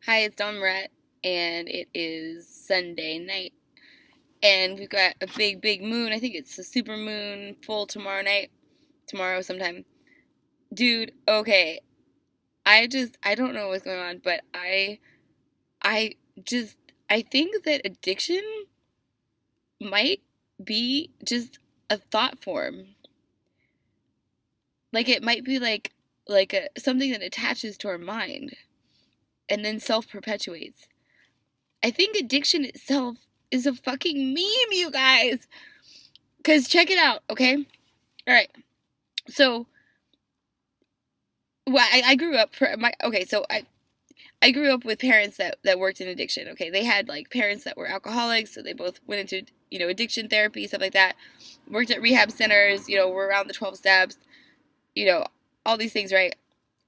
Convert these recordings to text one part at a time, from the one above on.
Hi, it's Dawn Murat, and it is Sunday night. And we've got a big, big moon. I think it's a super moon full tomorrow night. Tomorrow sometime. Dude, okay. I don't know what's going on, but I just, I think that addiction might be just a thought form. Like it might be something that attaches to our mind and then self-perpetuates. I think addiction itself is a fucking meme, you guys. Because check it out, okay? All right. So, well, I grew up, I grew up with parents that worked in addiction, okay? They had, like, parents that were alcoholics, so they both went into, addiction therapy, stuff like that. Worked at rehab centers, were around the 12 steps, you know, all these things, right?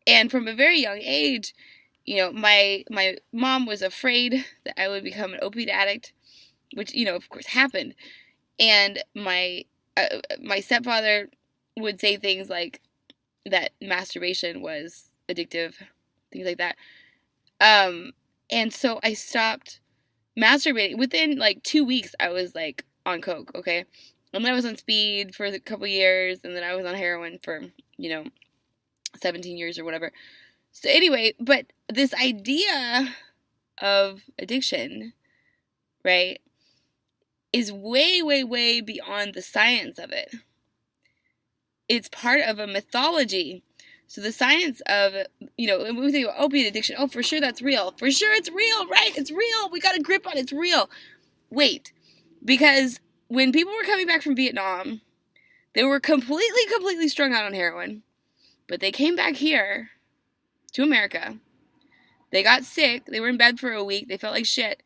And from a very young age, my mom was afraid that I would become an opiate addict, which, of course happened. And my stepfather would say things like that masturbation was addictive, things like that. And so I stopped masturbating. Within like 2 weeks, I was like on coke, okay? And then I was on speed for a couple years, and then I was on heroin for, you know, 17 years or whatever. So anyway, but this idea of addiction, right, is way, way, way beyond the science of it. It's part of a mythology. So the science of, when we think about opiate addiction, oh, for sure that's real. For sure it's real, right? It's real. We got a grip on it. It's real. Wait, because when people were coming back from Vietnam, they were completely strung out on heroin. But they came back here to America. They got sick. They were in bed for a week. They felt like shit.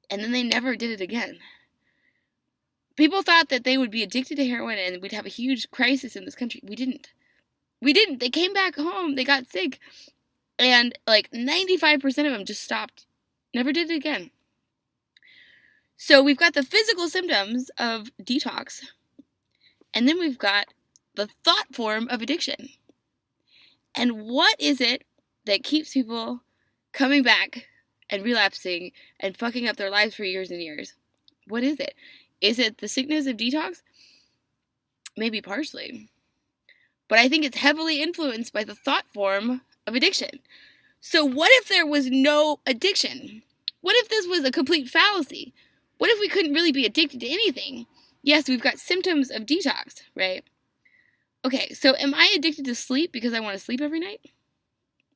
And then they never did it again. People thought that they would be addicted to heroin and we'd have a huge crisis in this country. We didn't. They came back home. They got sick. And like 95% of them just stopped. Never did it again. So we've got the physical symptoms of detox. And then we've got the thought form of addiction. And what is it that keeps people coming back and relapsing and fucking up their lives for years and years? What is it? Is it the sickness of detox? Maybe partially. But I think it's heavily influenced by the thought form of addiction. So what if there was no addiction? What if this was a complete fallacy? What if we couldn't really be addicted to anything? Yes, we've got symptoms of detox, right? Okay, so am I addicted to sleep because I want to sleep every night?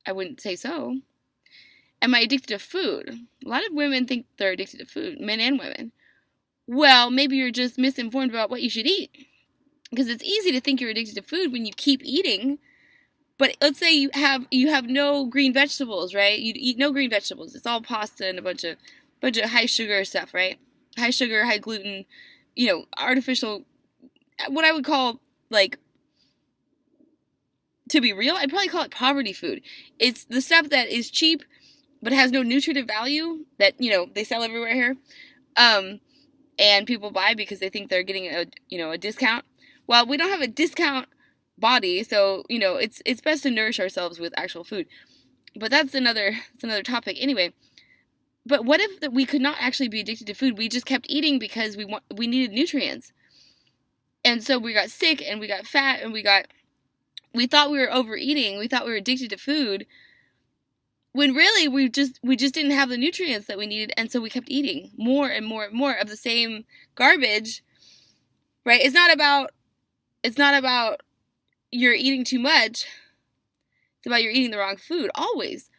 I wouldn't say so. Am I addicted to food? A lot of women think they're addicted to food, men and women. Well, maybe you're just misinformed about what you should eat. Because it's easy to think you're addicted to food when you keep eating. But let's say you have no green vegetables, right? You eat no green vegetables. It's all pasta and a bunch of high sugar stuff, right? High sugar, high gluten, artificial, what I would call, like, to be real, I'd probably call it poverty food. It's the stuff that is cheap but has no nutritive value that, they sell everywhere here. And people buy because they think they're getting a discount. Well, we don't have a discount body, so, it's best to nourish ourselves with actual food. But that's another topic anyway. But what if we could not actually be addicted to food? We just kept eating because we needed nutrients. And so we got sick and we got fat and we thought we were overeating. We thought we were addicted to food. When really we just didn't have the nutrients that we needed, and so we kept eating more and more and more of the same garbage. Right? It's not about you're eating too much. It's about you're eating the wrong food. Always.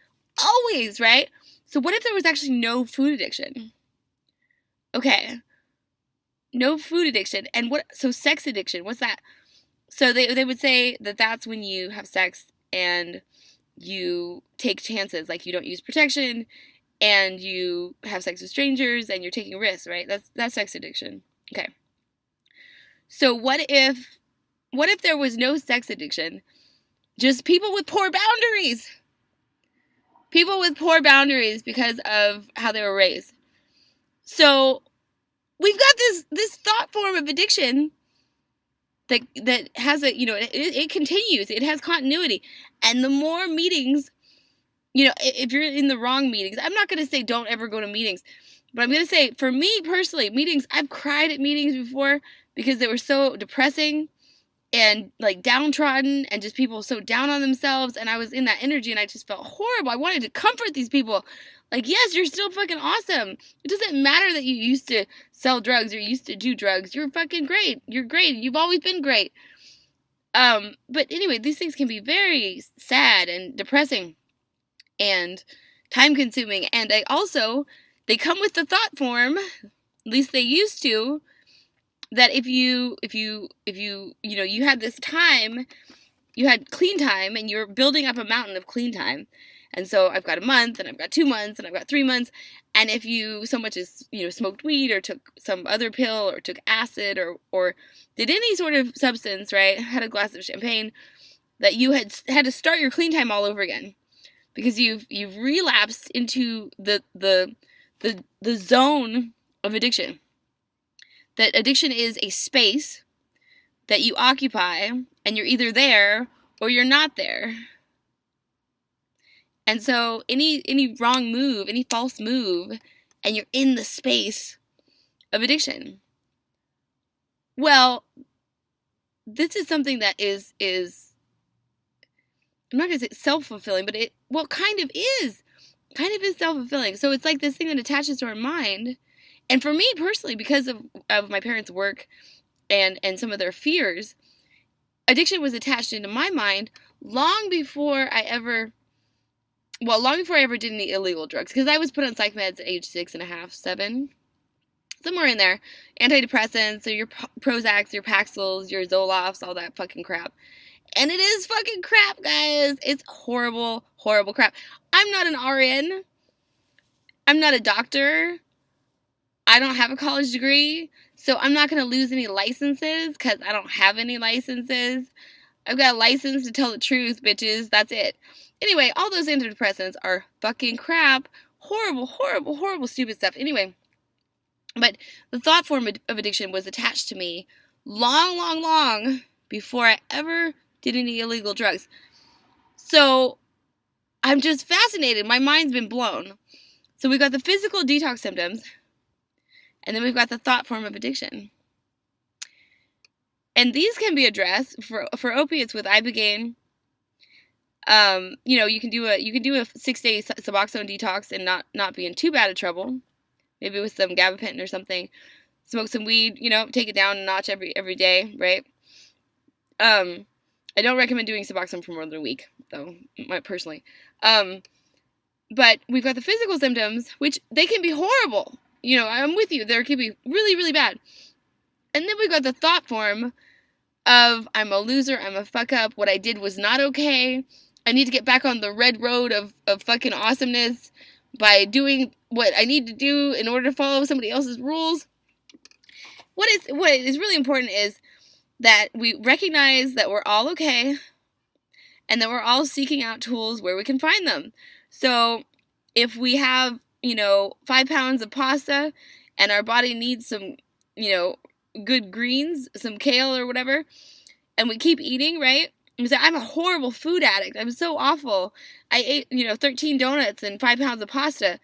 Always, right? So what if there was actually no food addiction? Okay. No food addiction. And so sex addiction, what's that? So they would say that that's when you have sex and you take chances, like you don't use protection and you have sex with strangers and you're taking risks, right? That's sex addiction. Okay. So what if there was no sex addiction? Just people with poor boundaries. People with poor boundaries because of how they were raised. So we've got this thought form of addiction that has it continues. It has continuity. And the more meetings if you're in the wrong meetings, I'm not going to say don't ever go to meetings, but I'm going to say, for me personally, meetings, I've cried at meetings before because they were so depressing and like downtrodden and just people so down on themselves, and I was in that energy and I just felt horrible. I wanted to comfort these people. Like, yes, you're still fucking awesome. It doesn't matter that you used to sell drugs or used to do drugs. You're fucking great. You're great. You've always been great. But anyway, these things can be very sad and depressing and time consuming, and they come with the thought form, at least they used to, that if you had this time, you had clean time, and you're building up a mountain of clean time. And so I've got a month, and I've got 2 months, and I've got 3 months. And if you so much as, smoked weed or took some other pill or took acid or did any sort of substance, right, had a glass of champagne, that you had to start your clean time all over again, because you've relapsed into the zone of addiction. That addiction is a space that you occupy, and you're either there or you're not there. And so any wrong move, any false move, and you're in the space of addiction. Well, this is something that is I'm not going to say self-fulfilling, but it kind of is self-fulfilling. So it's like this thing that attaches to our mind. And for me personally, because of my parents' work and some of their fears, addiction was attached into my mind long before I ever did any illegal drugs, because I was put on psych meds at age 6.5, 7, somewhere in there. Antidepressants, so your Prozacs, your Paxils, your Zolofts, all that fucking crap. And it is fucking crap, guys. It's horrible, horrible crap. I'm not an RN. I'm not a doctor. I don't have a college degree, so I'm not going to lose any licenses because I don't have any licenses. I've got a license to tell the truth, bitches. That's it. Anyway, all those antidepressants are fucking crap. Horrible, horrible, horrible, stupid stuff. Anyway, but the thought form of addiction was attached to me long, long, long before I ever did any illegal drugs. So I'm just fascinated. My mind's been blown. So we got the physical detox symptoms, and then we've got the thought form of addiction. And these can be addressed for opiates with Ibogaine. You can do a 6-day Suboxone detox and not be in too bad of trouble. Maybe with some gabapentin or something. Smoke some weed, take it down a notch every day, right? I don't recommend doing Suboxone for more than a week, though, personally. But we've got the physical symptoms, which they can be horrible. I'm with you. They can be really, really bad. And then we've got the thought form of, I'm a loser, I'm a fuck up, what I did was not okay, I need to get back on the red road of fucking awesomeness by doing what I need to do in order to follow somebody else's rules. What is really important is that we recognize that we're all okay, and that we're all seeking out tools where we can find them. So if we have, 5 pounds of pasta and our body needs some, good greens, some kale or whatever, and we keep eating, right? And we say, I'm a horrible food addict. I'm so awful. I ate, 13 donuts and 5 pounds of pasta.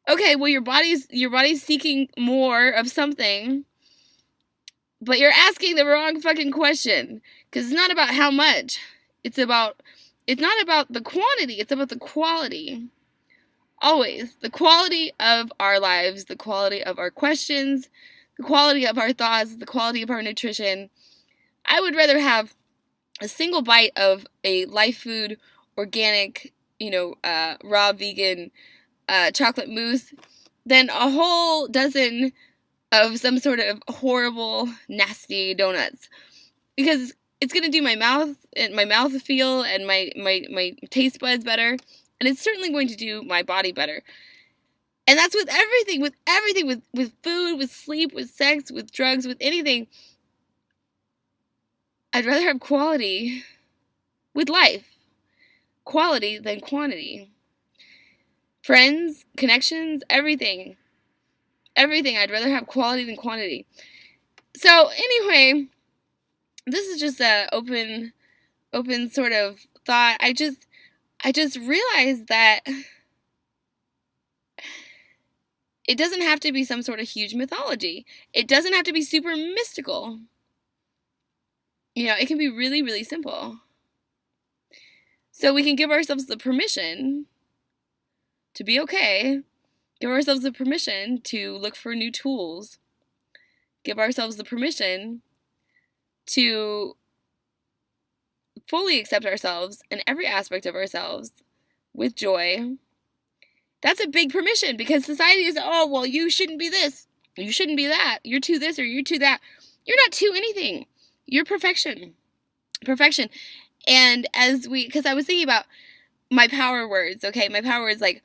Okay, well, your body's seeking more of something, but you're asking the wrong fucking question, because it's not about how much. It's not about the quantity. It's about the quality. Always. The quality of our lives, the quality of our questions, the quality of our thoughts, the quality of our nutrition. I would rather have a single bite of a life food, organic, raw vegan chocolate mousse than a whole dozen of some sort of horrible, nasty donuts. Because it's going to do my mouth feel and my taste buds better. And it's certainly going to do my body better. And that's with everything, with food, with sleep, with sex, with drugs, with anything. I'd rather have quality with life. Quality than quantity. Friends, connections, everything. Everything. I'd rather have quality than quantity. So anyway, this is just a open sort of thought. I I just realized that it doesn't have to be some sort of huge mythology. It doesn't have to be super mystical. It can be really, really simple. So we can give ourselves the permission to be okay. Give ourselves the permission to look for new tools. Give ourselves the permission to fully accept ourselves and every aspect of ourselves with joy. That's a big permission, because society is, oh, well, you shouldn't be this, you shouldn't be that, you're too this or you're too that. You're not too anything. You're perfection. Perfection. And because I was thinking about my power words, okay? My power words, like,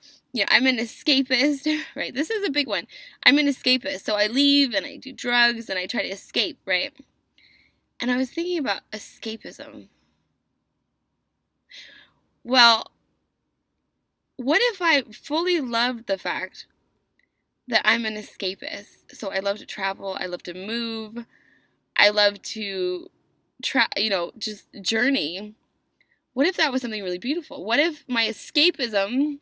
I'm an escapist, right? This is a big one. I'm an escapist. So I leave and I do drugs and I try to escape, right? And I was thinking about escapism. Well, what if I fully loved the fact that I'm an escapist? So I love to travel, I love to move, I love to just journey. What if that was something really beautiful? What if my escapism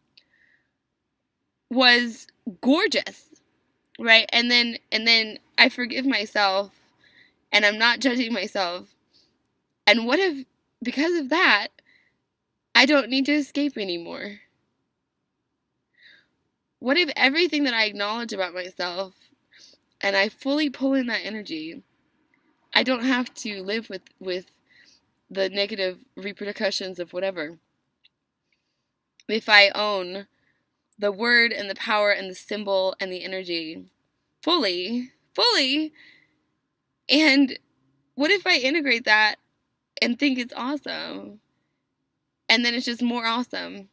was gorgeous, right? And then I forgive myself and I'm not judging myself. And what if, because of that, I don't need to escape anymore? What if everything that I acknowledge about myself and I fully pull in that energy, I don't have to live with the negative repercussions of whatever? If I own the word and the power and the symbol and the energy fully, and what if I integrate that and think it's awesome? And then it's just more awesome.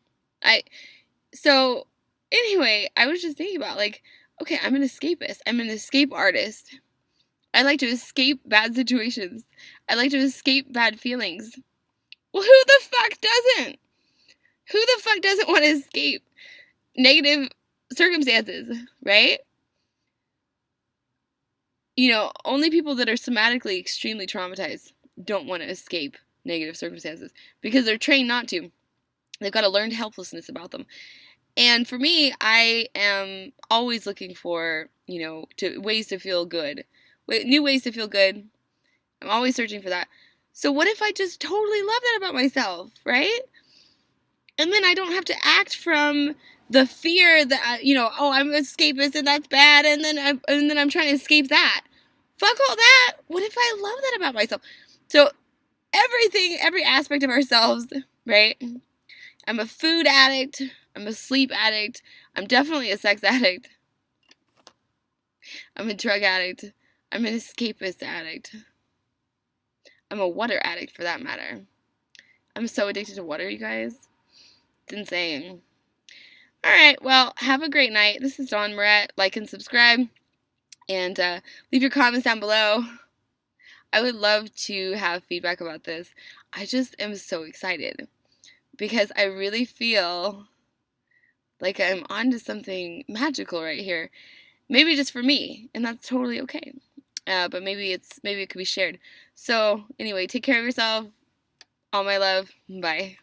So anyway, I was just thinking about, like, okay, I'm an escapist. I'm an escape artist. I like to escape bad situations. I like to escape bad feelings. Well, who the fuck doesn't? Who the fuck doesn't want to escape negative circumstances, right? Only people that are somatically extremely traumatized don't want to escape negative circumstances because they're trained not to. They've got a learned helplessness about them. And for me, I am always looking for, ways to feel good. New ways to feel good. I'm always searching for that. So what if I just totally love that about myself, right? And then I don't have to act from the fear that, I'm an escapist and that's bad, and then I'm trying to escape that. Fuck all that. What if I love that about myself? So every aspect of ourselves, right? I'm a food addict. I'm a sleep addict. I'm definitely a sex addict. I'm a drug addict. I'm an escapist addict. I'm a water addict, for that matter. I'm so addicted to water, you guys. It's insane. Alright, well, have a great night. This is Dawn Moret. Like and subscribe. And leave your comments down below. I would love to have feedback about this. I just am so excited, because I really feel like I'm onto something magical right here. Maybe just for me, and that's totally okay. But maybe it could be shared. So anyway, take care of yourself. All my love. Bye.